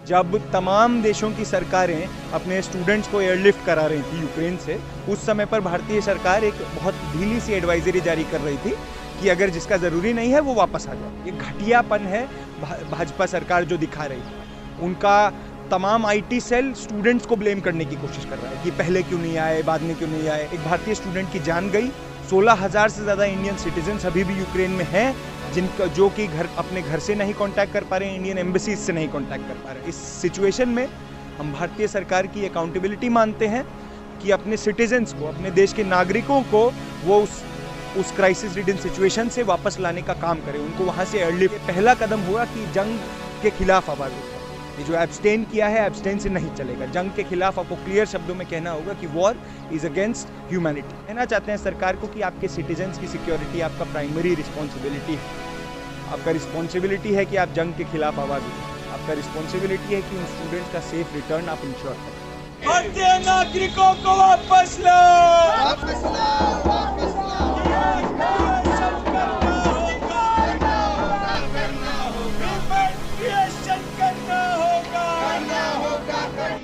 जब तमाम देशों की सरकारें अपने स्टूडेंट्स को एयरलिफ्ट करा रही थी यूक्रेन से, उस समय पर भारतीय सरकार एक बहुत ढीली सी एडवाइजरी जारी कर रही थी कि अगर जिसका ज़रूरी नहीं है वो वापस आ जाए। ये घटियापन है भाजपा सरकार जो दिखा रही है। उनका तमाम आईटी सेल स्टूडेंट्स को ब्लेम करने की कोशिश कर रहा है कि पहले क्यों नहीं आए, बाद में क्यों नहीं आए। एक भारतीय स्टूडेंट की जान गई। 16,000 से ज़्यादा इंडियन सिटीजन्स अभी भी यूक्रेन में हैं जिनका जो कि अपने घर से नहीं कांटेक्ट कर पा रहे हैं, इंडियन एम्बेसीज से नहीं कांटेक्ट कर पा रहे हैं। इस सिचुएशन में हम भारतीय सरकार की अकाउंटेबिलिटी मानते हैं कि अपने सिटीजन्स को, अपने देश के नागरिकों को वो उस क्राइसिस रिडन सिचुएशन से वापस लाने का काम करें, उनको वहाँ से एयरलिफ्ट। पहला कदम हुआ कि जंग के खिलाफ आवाज़ उठाए। ये जो एब्सटेन किया है, एब्सटेन से नहीं चलेगा। जंग के खिलाफ आपको क्लियर शब्दों में कहना होगा कि वॉर इज अगेंस्ट ह्यूमैनिटी। कहना चाहते हैं सरकार को कि आपके सिटीजन्स की सिक्योरिटी आपका प्राइमरी रिस्पॉन्सिबिलिटी है। आपका रिस्पॉन्सिबिलिटी है कि आप जंग के खिलाफ आवाज़ उठाएं। आपका रिस्पॉन्सिबिलिटी है कि उन स्टूडेंट्स का सेफ रिटर्न आप इंश्योर करें। भारतीय नागरिकों को वापस लो, वापस लो, वापस लो।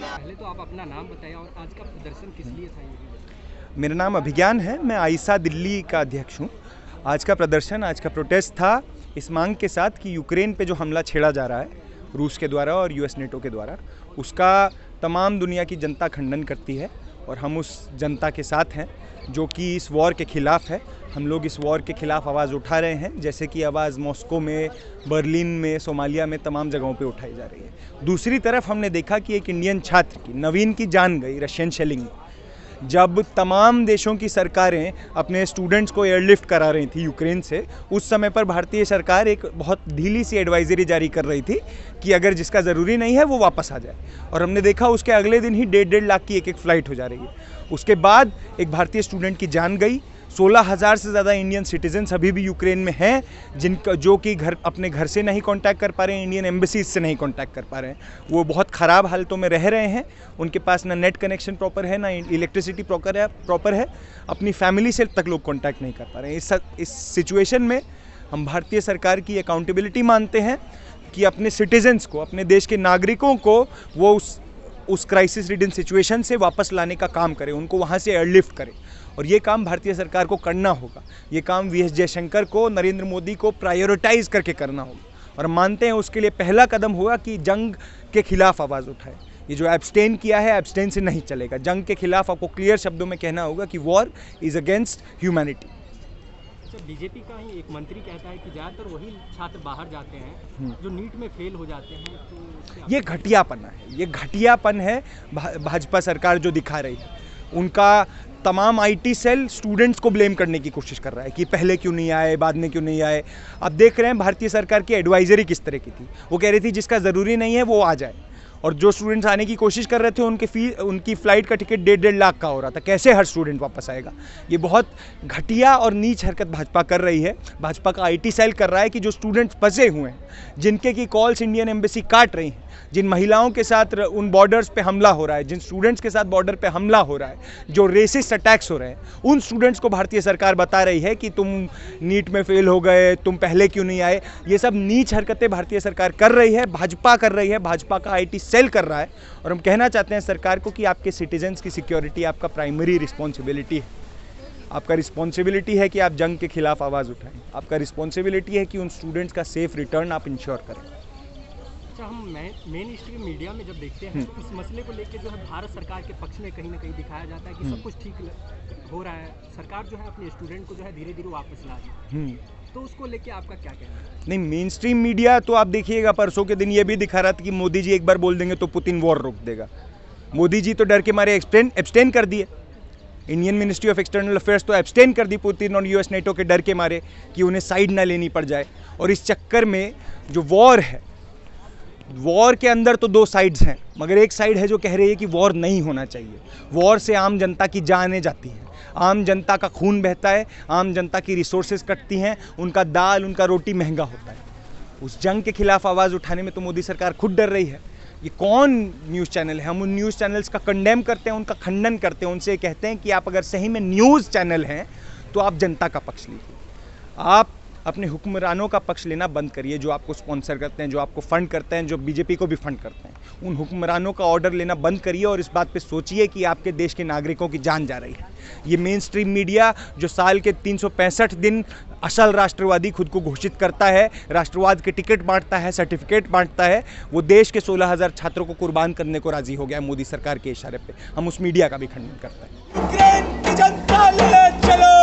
पहले तो आप अपना नाम बताइए और आज का प्रदर्शन किस लिए था? ये मेरा नाम अभिज्ञान है, मैं आईसा दिल्ली का अध्यक्ष हूँ। आज का प्रदर्शन, आज का प्रोटेस्ट था इस मांग के साथ कि यूक्रेन पे जो हमला छेड़ा जा रहा है रूस के द्वारा और यूएस नेटो के द्वारा, उसका तमाम दुनिया की जनता खंडन करती है और हम उस जनता के साथ हैं जो कि इस वॉर के ख़िलाफ़ है। हम लोग इस वॉर के ख़िलाफ़ आवाज़ उठा रहे हैं, जैसे कि आवाज़ मॉस्को में, बर्लिन में, सोमालिया में, तमाम जगहों पे उठाई जा रही है। दूसरी तरफ हमने देखा कि एक इंडियन छात्र की, नवीन की जान गई रशियन शेलिंग में। जब तमाम देशों की सरकारें अपने स्टूडेंट्स को एयरलिफ्ट करा रही थी यूक्रेन से, उस समय पर भारतीय सरकार एक बहुत ढीली सी एडवाइजरी जारी कर रही थी कि अगर जिसका ज़रूरी नहीं है वो वापस आ जाए। और हमने देखा उसके अगले दिन ही 1.5 लाख की एक फ़्लाइट हो जा रही है। उसके बाद एक भारतीय स्टूडेंट की जान गई। 16,000 से ज़्यादा इंडियन सिटीजन्स अभी भी यूक्रेन में हैं जिनका जो कि अपने घर से नहीं कांटेक्ट कर पा रहे हैं, इंडियन एम्बेसीज से नहीं कांटेक्ट कर पा रहे हैं। वो बहुत ख़राब हालतों में रह रहे हैं। उनके पास ना नेट कनेक्शन प्रॉपर है, ना इलेक्ट्रिसिटी प्रॉपर है। अपनी फैमिली से तक लोग कांटेक्ट नहीं कर पा रहे हैं। इस सिचुएशन में हम भारतीय सरकार की अकाउंटेबिलिटी मानते हैं कि अपने सिटीजन्स को, अपने देश के नागरिकों को वो उस क्राइसिस रिडन सिचुएशन से वापस लाने का काम करें, उनको वहाँ से एयरलिफ्ट करें। और ये काम भारतीय सरकार को करना होगा। ये काम वीएस जयशंकर को, नरेंद्र मोदी को प्रायोरिटाइज करके करना होगा। और हम मानते हैं उसके लिए पहला कदम होगा कि जंग के खिलाफ आवाज़ उठाए। ये जो एब्सटेन किया है, एब्सटेन से नहीं चलेगा। जंग के खिलाफ आपको क्लियर शब्दों में कहना होगा कि war is against humanity. BJP का ही एक मंत्री कहता है कि ज़्यादातर वही छात्र बाहर जाते हैं जो नीट में फेल हो जाते हैं। तो ये घटियापन है, ये घटियापन है भाजपा सरकार जो दिखा रही है। उनका तमाम आईटी सेल स्टूडेंट्स को ब्लेम करने की कोशिश कर रहा है कि पहले क्यों नहीं आए, बाद में क्यों नहीं आए। अब देख रहे हैं भारतीय सरकार की एडवाइजरी किस तरह की थी। वो कह रही थी जिसका ज़रूरी नहीं है वो आ जाए, और जो स्टूडेंट्स आने की कोशिश कर रहे थे उनकी फ़्लाइट का टिकट 1.5 लाख का हो रहा था। कैसे हर स्टूडेंट वापस आएगा? ये बहुत घटिया और नीच हरकत भाजपा कर रही है। भाजपा का आईटी सेल कर रहा है कि जो स्टूडेंट्स फंसे हुए हैं, जिनके की कॉल्स इंडियन एम्बेसी काट रही हैं, जिन महिलाओं के साथ उन बॉर्डर्स पे हमला हो रहा है, जिन स्टूडेंट्स के साथ बॉर्डर पे हमला हो रहा है, जो रेसिस्ट अटैक्स हो रहे हैं, उन स्टूडेंट्स को भारतीय सरकार बता रही है कि तुम नीट में फेल हो गए, तुम पहले क्यों नहीं आए। ये सब नीच हरकतें भारतीय सरकार कर रही है, भाजपा कर रही है, भाजपा का आईटी सेल कर रहा है। और हम कहना चाहते हैं सरकार को कि आपके सिटीजन्स की सिक्योरिटी आपका प्राइमरी रिस्पॉन्सिबिलिटी है। आपका रिस्पॉन्सिबिलिटी है कि आप जंग के खिलाफ आवाज़ उठाएं। आपका रिस्पॉन्सिबिलिटी है कि उन स्टूडेंट्स का सेफ रिटर्न आप इंश्योर करें। अच्छा, हम मेन स्ट्रीम मीडिया में जब देखते हैं तो इस मसले को लेकर जो है भारत सरकार के पक्ष में कहीं ना कहीं दिखाया जाता है कि सब कुछ ठीक हो रहा है, सरकार जो है अपने स्टूडेंट को जो है धीरे धीरे वापस ला रही है। तो उसको लेके आपका क्या कहना है? नहीं, मेन स्ट्रीम मीडिया तो आप देखिएगा, परसों के दिन ये भी दिखा रहा था कि मोदी जी एक बार बोल देंगे तो पुतिन वॉर रोक देगा। मोदी जी तो डर के मारे एब्सटेन कर दिए। Indian ministry of external affairs तो एब्सटेन कर दी पुतिन और यूएस नेटो के डर के मारे कि उन्हें साइड ना लेनी पड़ जाए। और इस चक्कर में जो वॉर है, वॉर के अंदर तो 2 साइड्स हैं, मगर एक साइड है जो कह रही है कि वॉर नहीं होना चाहिए। वॉर से आम जनता की जानें जाती हैं, आम जनता का खून बहता है, आम जनता की रिसोर्सेज कटती हैं, उनका दाल, उनका रोटी महंगा होता है। उस जंग के खिलाफ आवाज़ उठाने में तो मोदी सरकार खुद डर रही है। ये कौन न्यूज़ चैनल है? हम उन न्यूज़ चैनल्स का कंडेम करते हैं, उनका खंडन करते हैं, उनसे कहते हैं कि आप अगर सही में न्यूज़ चैनल हैं तो आप जनता का पक्ष लीजिए। आप अपने हुक्मरानों का पक्ष लेना बंद करिए, जो आपको स्पॉन्सर करते हैं, जो आपको फंड करते हैं, जो बीजेपी को भी फंड करते हैं। उन हुक्मरानों का ऑर्डर लेना बंद करिए और इस बात पे सोचिए कि आपके देश के नागरिकों की जान जा रही है। ये मेन स्ट्रीम मीडिया जो साल के 365 दिन असल राष्ट्रवादी खुद को घोषित करता है, राष्ट्रवाद के टिकट बांटता है, सर्टिफिकेट बांटता है, वो देश के 16,000 छात्रों को कुर्बान करने को राजी हो गया है मोदी सरकार के इशारे पे। हम उस मीडिया का भी खंडन करते हैं। यूक्रेन की जनता लड़े चलो।